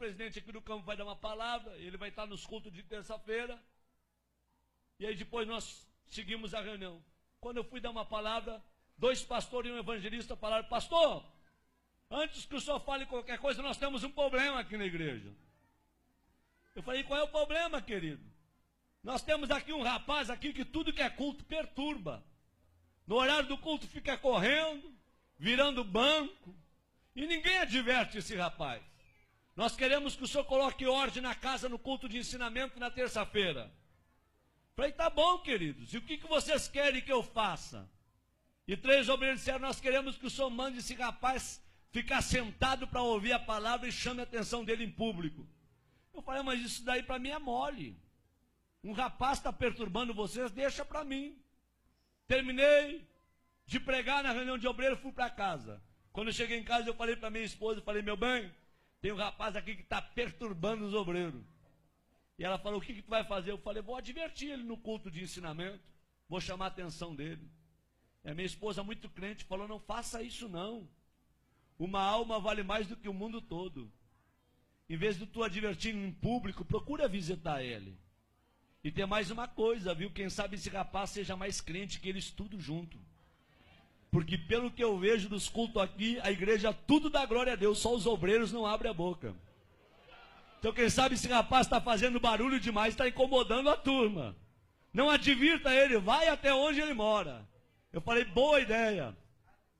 presidente aqui do campo vai dar uma palavra, ele vai estar nos cultos de terça-feira, e aí depois nós seguimos a reunião. Quando eu fui dar uma palavra, 2 pastores e um evangelista falaram: pastor, antes que o senhor fale qualquer coisa, nós temos um problema aqui na igreja. Eu falei: qual é o problema, querido? Nós temos aqui um rapaz aqui que tudo que é culto perturba. No horário do culto fica correndo, virando banco, e ninguém adverte esse rapaz. Nós queremos que o senhor coloque ordem na casa no culto de ensinamento na terça-feira. Falei: tá bom, queridos, e o que vocês querem que eu faça? E 3 obreiros disseram: nós queremos que o senhor mande esse rapaz ficar sentado para ouvir a palavra e chame a atenção dele em público. Eu falei: mas isso daí para mim é mole. Um rapaz está perturbando vocês, deixa para mim. Terminei de pregar na reunião de obreiro, fui para casa. Quando eu cheguei em casa, eu falei para minha esposa, eu falei: meu bem, tem um rapaz aqui que está perturbando os obreiros. E ela falou: o que tu vai fazer? Eu falei: vou advertir ele no culto de ensinamento, vou chamar a atenção dele. E a minha esposa, muito crente, falou: não faça isso não. Uma alma vale mais do que o mundo todo. Em vez de tu advertir em público, procura visitar ele. E tem mais uma coisa, viu? Quem sabe esse rapaz seja mais crente que eles tudo junto. Porque pelo que eu vejo dos cultos aqui, a igreja tudo dá glória a Deus, só os obreiros não abrem a boca. Então quem sabe esse rapaz está fazendo barulho demais, está incomodando a turma. Não advirta ele, vai até onde ele mora. Eu falei: boa ideia.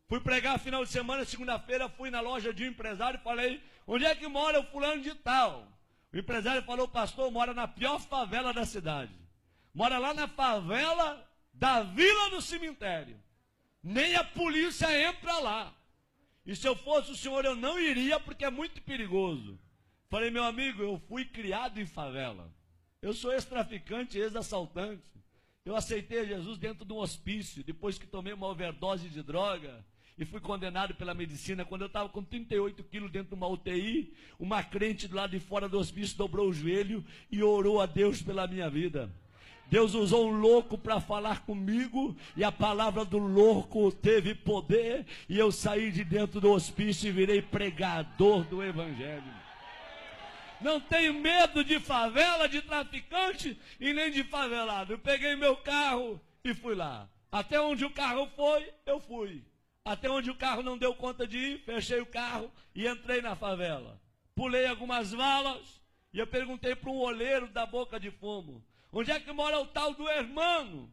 Fui pregar final de semana, segunda-feira, fui na loja de um empresário e falei: onde é que mora o fulano de tal? O empresário falou: pastor, mora na pior favela da cidade. Mora lá na favela da Vila do Cemitério. Nem a polícia entra lá. E se eu fosse o senhor, eu não iria, porque é muito perigoso. Falei: meu amigo, eu fui criado em favela. Eu sou ex-traficante, ex-assaltante. Eu aceitei Jesus dentro de um hospício, depois que tomei uma overdose de droga, e fui condenado pela medicina. Quando eu estava com 38 quilos dentro de uma UTI, uma crente do lado de fora do hospício dobrou o joelho e orou a Deus pela minha vida. Deus usou um louco para falar comigo, e a palavra do louco teve poder, e eu saí de dentro do hospício e virei pregador do evangelho. Não tenho medo de favela, de traficante e nem de favelado. Eu peguei meu carro e fui lá. Até onde o carro foi, eu fui. Até onde o carro não deu conta de ir, fechei o carro e entrei na favela. Pulei algumas valas e eu perguntei para um oleiro da Boca de Fumo: onde é que mora o tal do Hermano?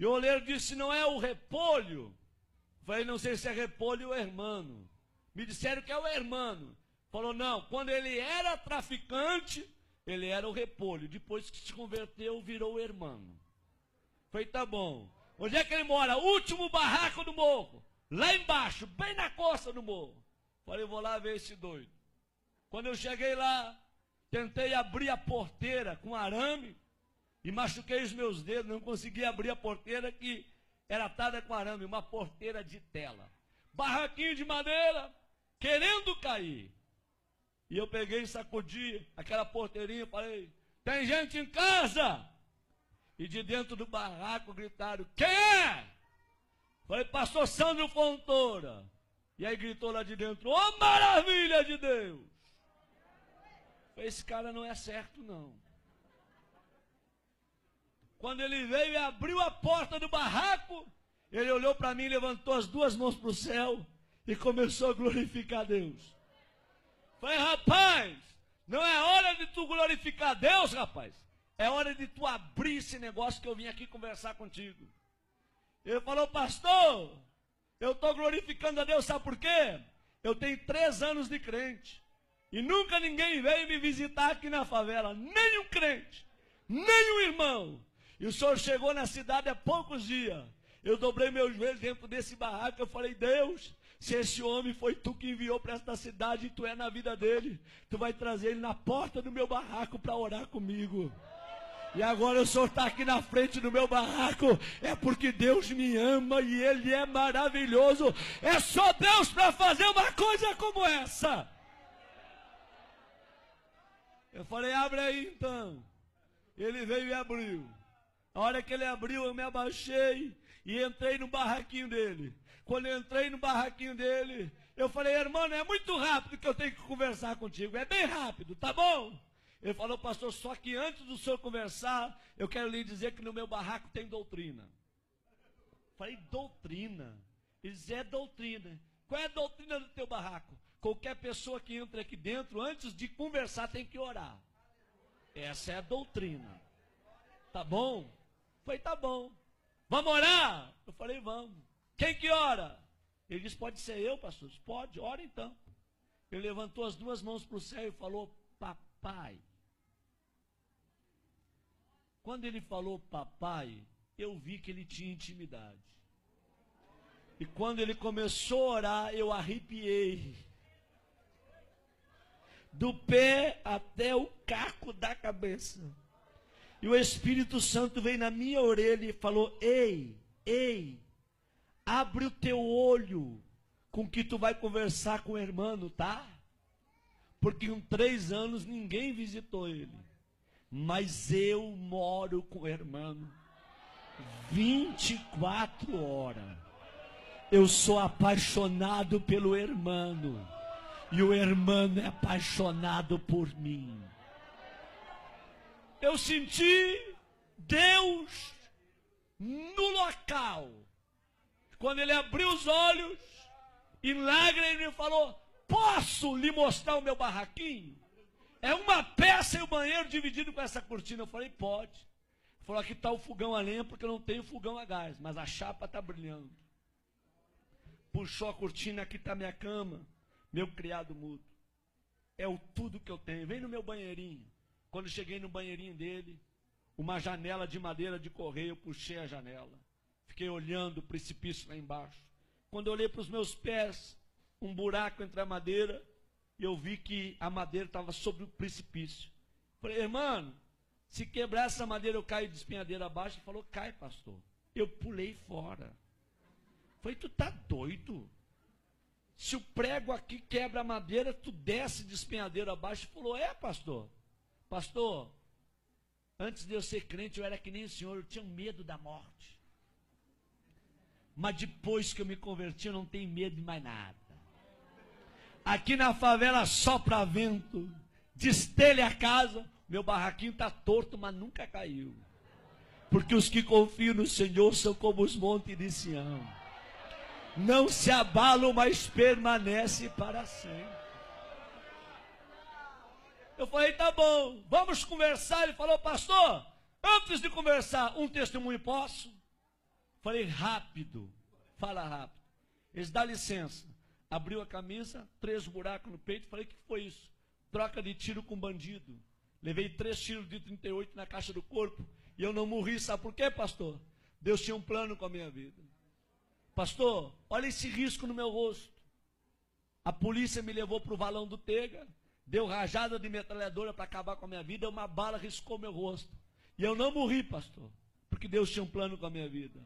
E o oleiro disse: não é o Repolho? Falei: não sei se é Repolho ou Hermano. Me disseram que é o Hermano. Falou: não, quando ele era traficante, ele era o Repolho. Depois que se converteu, virou o Hermano. Falei: tá bom. Onde é que ele mora? Último barraco do morro. Lá embaixo, bem na costa do morro. Falei: vou lá ver esse doido. Quando eu cheguei lá, tentei abrir a porteira com arame e machuquei os meus dedos. Não consegui abrir a porteira, que era atada com arame, uma porteira de tela. Barraquinho de madeira, querendo cair. E eu peguei e sacudi aquela porteirinha e falei: tem gente em casa? E de dentro do barraco gritaram: quem é? Falei: pastor Sandro Fontoura. E aí gritou lá de dentro: ô maravilha de Deus! Falei: esse cara não é certo não. Quando ele veio e abriu a porta do barraco, ele olhou para mim, levantou as 2 mãos para o céu e começou a glorificar a Deus. Falei: rapaz, não é hora de tu glorificar a Deus, rapaz. É hora de tu abrir esse negócio que eu vim aqui conversar contigo. Ele falou: pastor, eu estou glorificando a Deus, sabe por quê? Eu tenho 3 anos de crente e nunca ninguém veio me visitar aqui na favela, nem um crente, nem um irmão. E o senhor chegou na cidade há poucos dias. Eu dobrei meu joelho dentro desse barraco, eu falei: Deus, se esse homem foi tu que enviou para esta cidade e tu é na vida dele, tu vai trazer ele na porta do meu barraco para orar comigo. E agora o senhor está aqui na frente do meu barraco, é porque Deus me ama e Ele é maravilhoso. É só Deus para fazer uma coisa como essa. Eu falei: abre aí então. Ele veio e abriu. A hora que ele abriu, eu me abaixei e entrei no barraquinho dele. Quando eu entrei no barraquinho dele, Eu falei, irmão, é muito rápido que eu tenho que conversar contigo. É bem rápido, tá bom? Ele falou, pastor, só que antes do senhor conversar, eu quero lhe dizer que no meu barraco tem doutrina. Eu falei, doutrina? Ele disse, é doutrina. Qual é a doutrina do teu barraco? Qualquer pessoa que entra aqui dentro, antes de conversar, tem que orar. Essa é a doutrina. Tá bom? Falei, tá bom. Vamos orar? Eu falei, vamos. Quem que ora? Ele disse, pode ser eu, pastor? Pode, ora então. Ele levantou as duas mãos para o céu e falou, papai. Quando ele falou papai, eu vi que ele tinha intimidade. E quando ele começou a orar, eu arrepiei. Do pé até o caco da cabeça. E o Espírito Santo veio na minha orelha e falou, ei, abre o teu olho com que tu vai conversar com o irmão, tá? Porque em 3 anos ninguém visitou ele. Mas eu moro com o irmão 24 horas. Eu sou apaixonado pelo irmão. E o irmão é apaixonado por mim. Eu senti Deus no local. Quando ele abriu os olhos, em lágrimas ele me falou, posso lhe mostrar o meu barraquinho? É uma peça e o banheiro dividido com essa cortina. Eu falei, pode. Ele falou, aqui está o fogão a lenha, porque eu não tenho fogão a gás, mas a chapa está brilhando. Puxou a cortina, aqui está minha cama, meu criado mudo. É o tudo que eu tenho. Vem no meu banheirinho. Quando cheguei no banheirinho dele, uma janela de madeira de correio, eu puxei a janela. Fiquei olhando o precipício lá embaixo. Quando eu olhei para os meus pés, um buraco entre a madeira, e eu vi que a madeira estava sobre o precipício. Falei, irmão, se quebrar essa madeira eu caio de espinhadeira abaixo. Ele falou, cai, pastor. Eu pulei fora. Falei, tu tá doido? Se o prego aqui quebra a madeira, tu desce de espinhadeira abaixo. Ele falou, é, pastor. Pastor, antes de eu ser crente, eu era que nem o senhor, eu tinha medo da morte. Mas depois que eu me converti, eu não tenho medo de mais nada. Aqui na favela sopra vento, destelha a casa, meu barraquinho está torto, mas nunca caiu. Porque os que confiam no Senhor são como os montes de Sião. Não se abalam, mas permanecem para sempre. Eu falei, tá bom, vamos conversar. Ele falou, pastor, antes de conversar, um testemunho posso? Falei, rápido, fala rápido. Eles dão licença. Abriu a camisa, 3 buracos no peito. Falei, o que foi isso? Troca de tiro com bandido. Levei 3 tiros de 38 na caixa do corpo. E eu não morri, sabe por quê, pastor? Deus tinha um plano com a minha vida. Pastor, olha esse risco no meu rosto. A polícia me levou para o valão do Tega. Deu rajada de metralhadora para acabar com a minha vida. Uma bala riscou meu rosto. E eu não morri, pastor. Porque Deus tinha um plano com a minha vida.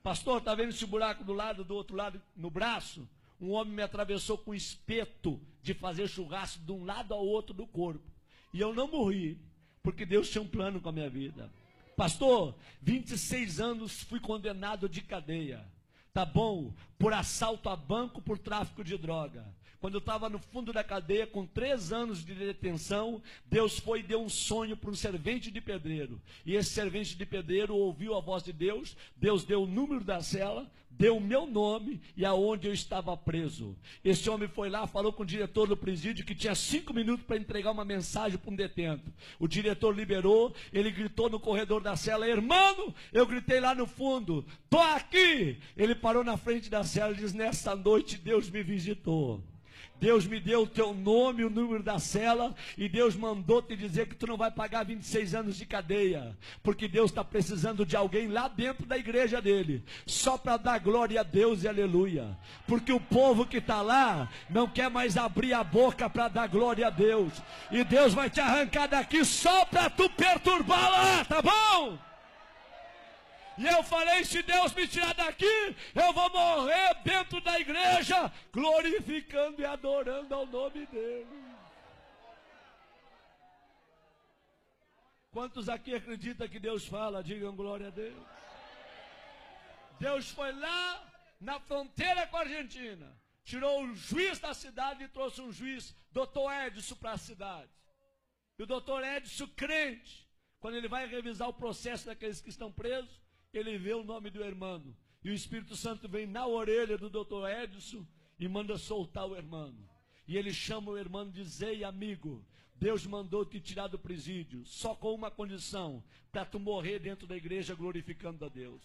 Pastor, está vendo esse buraco do lado, do outro lado, no braço? Um homem me atravessou com espeto de fazer churrasco de um lado ao outro do corpo. E eu não morri, porque Deus tinha um plano com a minha vida. Pastor, 26 anos fui condenado de cadeia. Tá bom? Por assalto a banco, por tráfico de droga. Quando eu estava no fundo da cadeia, com 3 anos de detenção, Deus foi e deu um sonho para um servente de pedreiro. E esse servente de pedreiro ouviu a voz de Deus. Deus deu o número da cela, deu o meu nome e aonde eu estava preso. Esse homem foi lá, falou com o diretor do presídio que tinha 5 minutos para entregar uma mensagem para um detento. O diretor liberou, ele gritou no corredor da cela, irmão, eu gritei lá no fundo, tô aqui. Ele parou na frente da cela e disse, nessa noite Deus me visitou. Deus me deu o teu nome, o número da cela, e Deus mandou te dizer que tu não vai pagar 26 anos de cadeia, porque Deus está precisando de alguém lá dentro da igreja dele, só para dar glória a Deus e aleluia, porque o povo que está lá não quer mais abrir a boca para dar glória a Deus, e Deus vai te arrancar daqui só para tu perturbar lá, tá bom? E eu falei, se Deus me tirar daqui, eu vou morrer dentro da igreja, glorificando e adorando ao nome dele. Quantos aqui acreditam que Deus fala? Digam glória a Deus. Deus foi lá na fronteira com a Argentina, tirou o juiz da cidade e trouxe um juiz, doutor Edson, para a cidade. E o doutor Edson, crente, quando ele vai revisar o processo daqueles que estão presos, ele vê o nome do irmão. E o Espírito Santo vem na orelha do doutor Edson e manda soltar o irmão. E ele chama o irmão e diz: ei, amigo, Deus mandou te tirar do presídio, só com uma condição, para tu morrer dentro da igreja glorificando a Deus.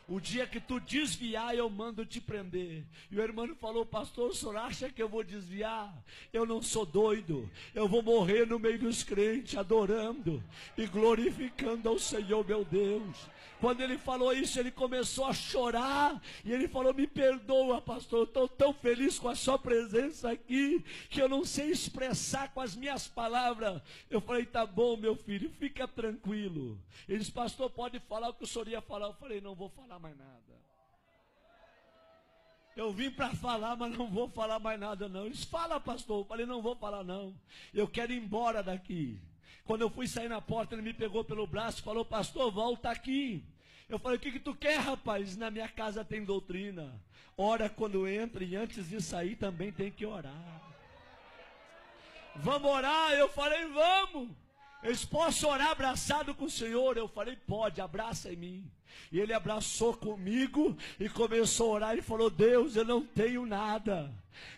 O dia que tu desviar, eu mando te prender. E o irmão falou: pastor, o senhor acha que eu vou desviar? Eu não sou doido. Eu vou morrer no meio dos crentes, adorando e glorificando ao Senhor meu Deus. Quando ele falou isso, ele começou a chorar. E ele falou: me perdoa, pastor, eu estou tão feliz com a sua presença aqui, que eu não sei expressar com as minhas palavras. Eu falei: tá bom, meu filho, fica tranquilo. Ele disse: pastor, pode falar o que o senhor ia falar. Eu falei: não vou falar mais nada. Eu vim para falar, mas não vou falar mais nada não. Ele disse: fala, pastor. Eu falei: não vou falar não. Eu quero ir embora daqui. Quando eu fui sair na porta, ele me pegou pelo braço e falou: pastor, volta aqui. Eu falei: o que tu quer, rapaz? Na minha casa tem doutrina. Ora quando entra e antes de sair também tem que orar. Vamos orar? Eu falei: vamos. Eles: posso orar abraçado com o Senhor? Eu falei: pode, abraça em mim. E ele abraçou comigo e começou a orar e falou: Deus, eu não tenho nada,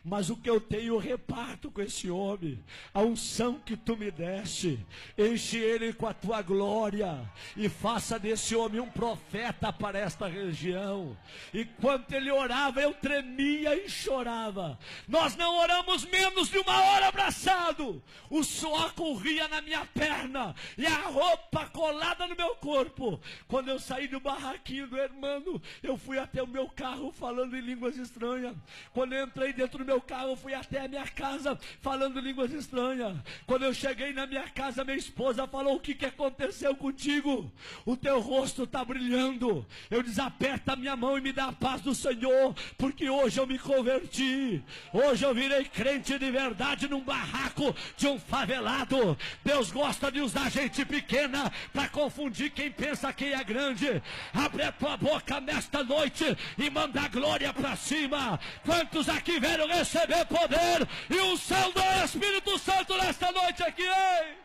mas o que eu tenho eu reparto com esse homem. A unção que tu me deste, enche ele com a tua glória e faça desse homem um profeta para esta região. Enquanto ele orava, eu tremia e chorava. Nós não oramos menos de uma hora abraçado. O suor corria na minha perna e a roupa colada no meu corpo. Quando eu saí do barraquinho do irmão, eu fui até o meu carro falando em línguas estranhas. Quando eu entrei dentro do meu carro, eu fui até a minha casa falando línguas estranhas. Quando eu cheguei na minha casa, minha esposa falou: o que aconteceu contigo? O teu rosto está brilhando. Eu disse: aperta a minha mão e me dá a paz do Senhor, porque hoje eu me converti. Hoje eu virei crente de verdade num barraco de um favelado. Deus gosta de usar gente pequena para confundir quem pensa que é grande. Abre a tua boca nesta noite e manda a glória para cima. Quantos aqui vieram receber poder e o céu do Espírito Santo nesta noite aqui, hein?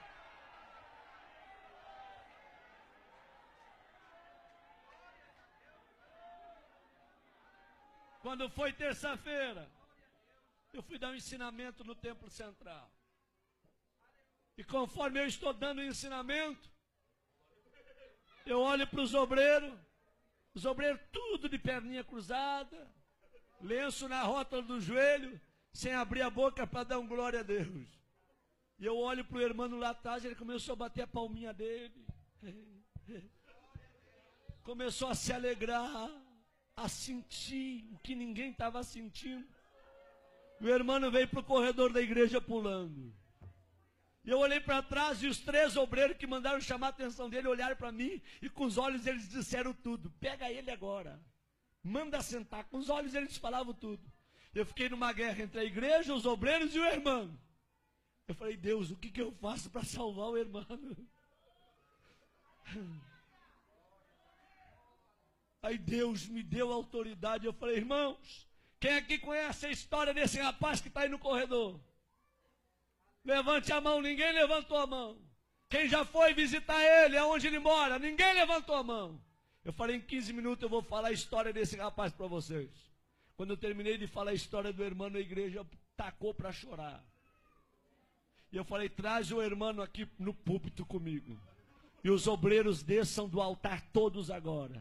Quando foi terça-feira, eu fui dar um ensinamento no Templo Central. E conforme eu estou dando o ensinamento, eu olho para os obreiros tudo de perninha cruzada, lenço na rótula do joelho, sem abrir a boca para dar um glória a Deus. E eu olho para o irmão lá atrás, ele começou a bater a palminha dele. Começou a se alegrar, a sentir o que ninguém estava sentindo. O irmão veio para o corredor da igreja pulando. E eu olhei para trás e os 3 obreiros que mandaram chamar a atenção dele olharam para mim e com os olhos eles disseram tudo. Pega ele agora, manda sentar. Com os olhos eles falavam tudo. Eu fiquei numa guerra entre a igreja, os obreiros e o irmão. Eu falei: Deus, o que eu faço para salvar o irmão? Aí Deus me deu autoridade. Eu falei: irmãos, quem aqui conhece a história desse rapaz que está aí no corredor? Levante a mão. Ninguém levantou a mão. Quem já foi visitar ele, aonde ele mora? Ninguém levantou a mão. Eu falei: em 15 minutos eu vou falar a história desse rapaz para vocês. Quando eu terminei de falar a história do irmão, a igreja tacou para chorar. E eu falei: traz o irmão aqui no púlpito comigo. E os obreiros desçam do altar todos agora.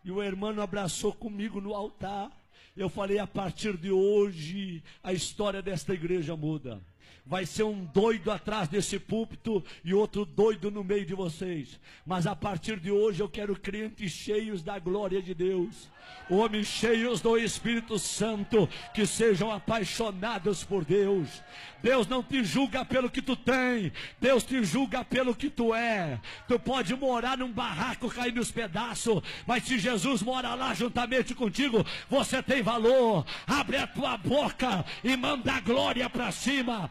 E o irmão abraçou comigo no altar. Eu falei: a partir de hoje, a história desta igreja muda. Vai ser um doido atrás desse púlpito e outro doido no meio de vocês. Mas a partir de hoje eu quero crentes cheios da glória de Deus. Homens cheios do Espírito Santo, que sejam apaixonados por Deus. Deus não te julga pelo que tu tem, Deus te julga pelo que tu é. Tu pode morar num barraco cair nos pedaços, mas se Jesus mora lá juntamente contigo, você tem valor. Abre a tua boca e manda a glória para cima.